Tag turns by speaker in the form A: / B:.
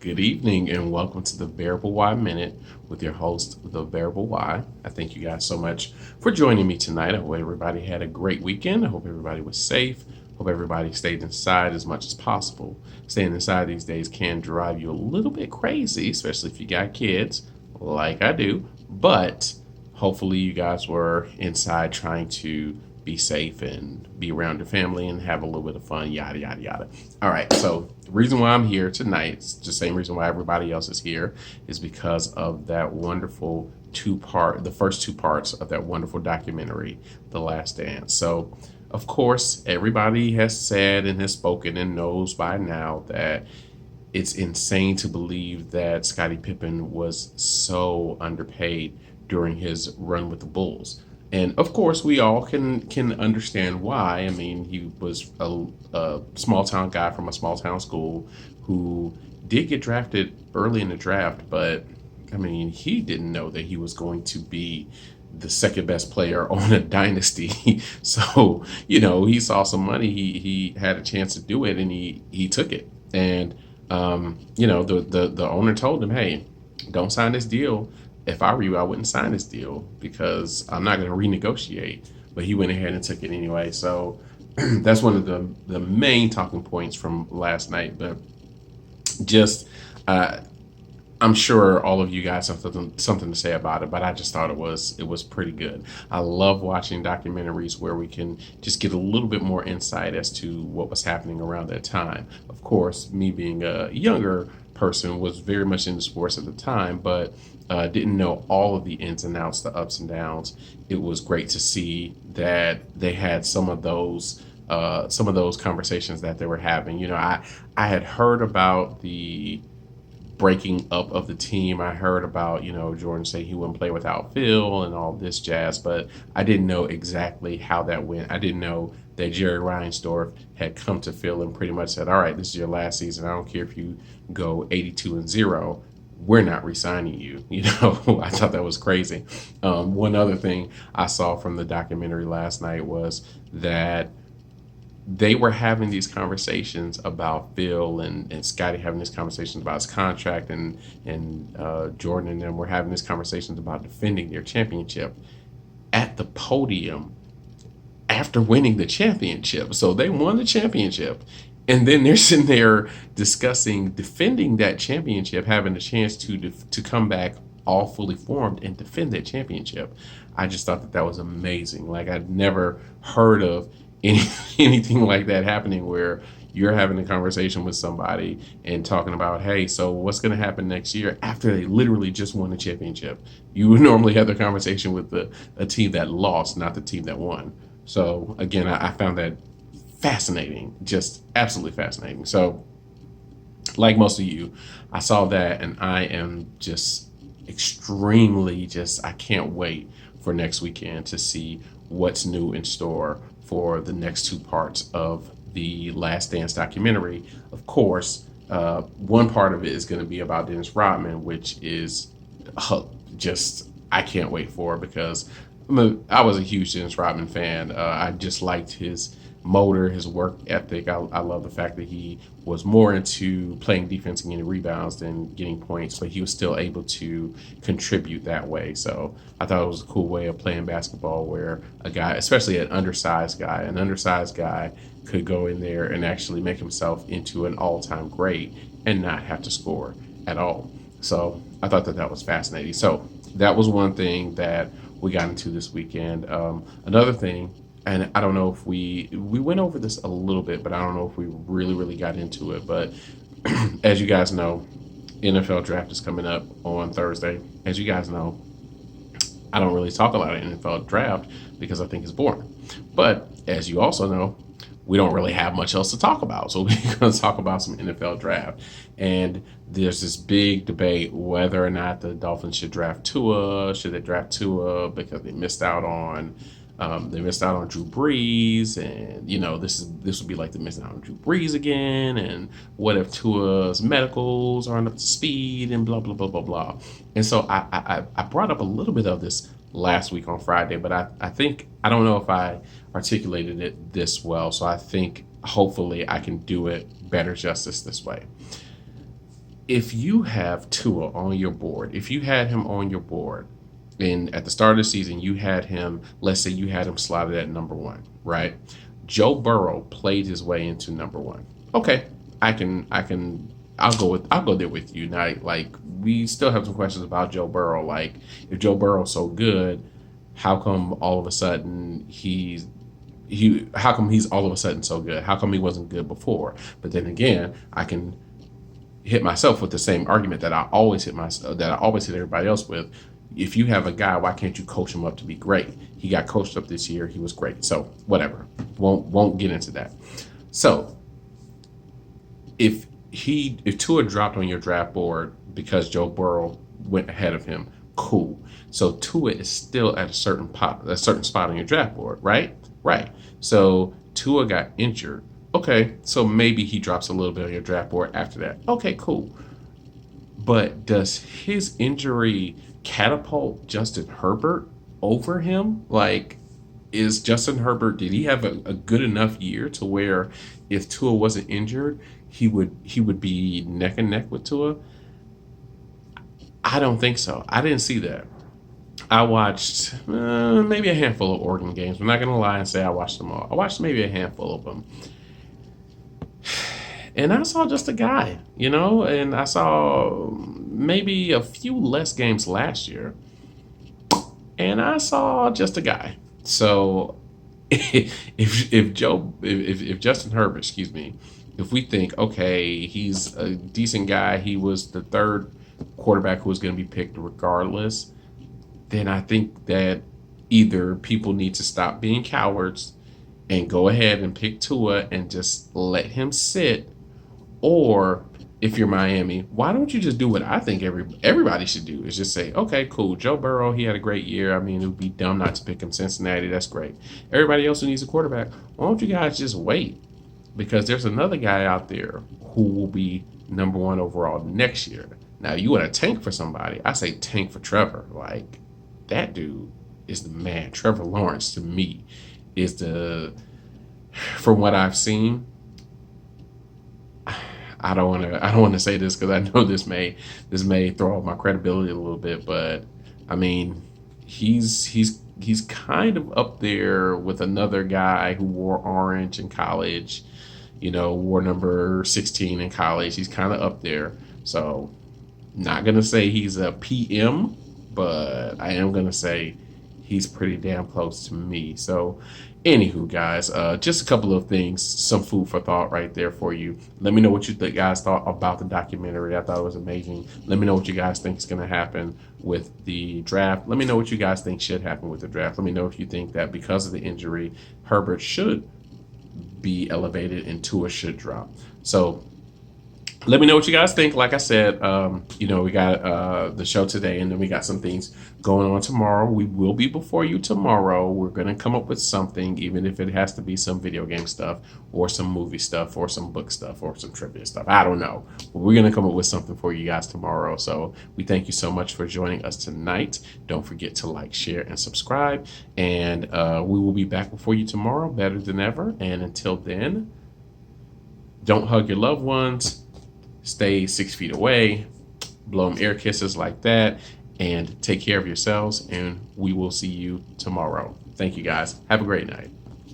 A: Good evening and welcome to the Variable Y Minute with your host, The Variable Y. I thank you guys so much for joining me tonight. I hope everybody had a great weekend. I hope everybody was safe. Hope everybody stayed inside as much as possible. Staying inside these days can drive you a little bit crazy, especially if you got kids like I do. But hopefully, you guys were inside trying to be safe and be around your family and have a little bit of fun, yada, yada, yada. All right, so the reason why I'm here tonight, it's the same reason why everybody else is here, is because of that wonderful the first two parts of that wonderful documentary, The Last Dance. So, of course, everybody has said and has spoken and knows by now that it's insane to believe that Scottie Pippen was so underpaid during his run with the Bulls. And of course, we all can understand why. I mean, he was a small town guy from a small town school who did get drafted early in the draft, but I mean, he didn't know that he was going to be the second best player on a dynasty. So, he saw some money. He had a chance to do it, and he took it. And the owner told him, "Hey, don't sign this deal. If I were you, I wouldn't sign this deal because I'm not going to renegotiate." But he went ahead and took it anyway. So that's one of the main talking points from last night. But just I'm sure all of you guys have something to say about it, but I just thought it was pretty good. I love watching documentaries where we can just get a little bit more insight as to what was happening around that time. Of course, me being a younger person was very much into sports at the time, but didn't know all of the ins and outs, the ups and downs. It was great to see that they had some of those conversations that they were having. I had heard about the breaking up of the team. I heard about, Jordan say he wouldn't play without Phil and all this jazz, but I didn't know exactly how that went. I didn't know that Jerry Reinsdorf had come to Phil and pretty much said, "All right, this is your last season. I don't care if you go 82-0. We're not resigning you." I thought that was crazy. One other thing I saw from the documentary last night was that they were having these conversations about Phil and Scotty having these conversations about his contract, and Jordan and them were having these conversations about defending their championship at the podium after winning the championship. So they won the championship. And then they're sitting there discussing defending that championship, having a chance to come back all fully formed and defend that championship. I just thought that was amazing. Like, I'd never heard of any, anything like that happening where you're having a conversation with somebody and talking about, "Hey, so what's going to happen next year?" after they literally just won the championship. You would normally have the conversation with a team that lost, not the team that won. So again, I found that fascinating, just absolutely fascinating. So, like most of you, I saw that and I am just extremely I can't wait for next weekend to see what's new in store for the next two parts of the Last Dance documentary. Of course, one part of it is going to be about Dennis Rodman, which is just, I can't wait for, because I was a huge Dennis Rodman fan. I just liked his motor, his work ethic. I love the fact that he was more into playing defense and getting rebounds than getting points, but he was still able to contribute that way. So I thought it was a cool way of playing basketball where a guy, especially an undersized guy could go in there and actually make himself into an all-time great and not have to score at all. So I thought that was fascinating. So that was one thing that we got into this weekend. Another thing, and I don't know if we went over this a little bit, but I don't know if we really got into it. But as you guys know, NFL draft is coming up on Thursday. As you guys know, I don't really talk a lot of NFL draft because I think it's boring. But as you also know, we don't really have much else to talk about. So we're going to talk about some NFL draft. And there's this big debate whether or not the Dolphins should draft Tua. Should they draft Tua because they missed out on Drew Brees, and this would be like the missing out on Drew Brees again. And what if Tua's medicals aren't up to speed, and blah blah blah blah blah. And so I brought up a little bit of this last week on Friday, but I think, I don't know if I articulated it this well, so I think hopefully I can do it better justice this way. if you have Tua on your board, if you had him on your board, and at the start of the season you had him, let's say you had him slotted at number one, right? Joe Burrow played his way into number one. Okay, I'll go there with you. Now, like, we still have some questions about Joe Burrow. Like, if Joe Burrow's so good, how come all of a sudden how come he's all of a sudden so good? How come he wasn't good before? But then again, I can hit myself with the same argument that I always hit everybody else with. If you have a guy, why can't you coach him up to be great? He got coached up this year. He was great. So whatever. Won't get into that. So if Tua dropped on your draft board because Joe Burrow went ahead of him, cool. So Tua is still at a certain spot on your draft board, right? Right. So Tua got injured. Okay, so maybe he drops a little bit on your draft board after that. Okay, cool. But does his injury catapult Justin Herbert over him? Like, is Justin Herbert, did he have a good enough year to where if Tua wasn't injured, he would be neck and neck with Tua? I don't think so. I didn't see that. I watched maybe a handful of Oregon games. I'm not gonna lie and say I watched them all. I watched maybe a handful of them, and I saw just a guy, and I saw maybe a few less games last year, and I saw just a guy. So if Justin Herbert, excuse me, if we think, okay, he's a decent guy, he was the third quarterback who was going to be picked regardless, then I think that either people need to stop being cowards and go ahead and pick Tua and just let him sit, or if you're Miami, why don't you just do what I think everybody should do? Is just say, okay, cool. Joe Burrow, he had a great year. I mean, it would be dumb not to pick him. Cincinnati, that's great. Everybody else who needs a quarterback, why don't you guys just wait? Because there's another guy out there who will be number one overall next year. Now, you want to tank for somebody. I say tank for Trevor. Like, that dude is the man. Trevor Lawrence, to me, is from what I've seen, I don't want to say this because I know this may throw off my credibility a little bit, but I mean, he's kind of up there with another guy who wore orange in college, wore number 16 in college. He's kind of up there. So, not gonna say he's a PM, but I am gonna say he's pretty damn close to me. So, anywho, guys, just a couple of things, some food for thought right there for you. Let me know what you guys thought about the documentary. I thought it was amazing. Let me know what you guys think is going to happen with the draft. Let me know what you guys think should happen with the draft. Let me know if you think that because of the injury, Herbert should be elevated and Tua should drop. So, let me know what you guys think. Like I said, we got the show today, and then we got some things going on tomorrow. We will be before you tomorrow. We're going to come up with something, even if it has to be some video game stuff or some movie stuff or some book stuff or some trivia stuff. I don't know. But we're going to come up with something for you guys tomorrow. So we thank you so much for joining us tonight. Don't forget to like, share, and subscribe. And we will be back before you tomorrow, better than ever. And until then, don't hug your loved ones. Stay 6 feet away, blow them air kisses like that, and take care of yourselves. And we will see you tomorrow. Thank you, guys. Have a great night.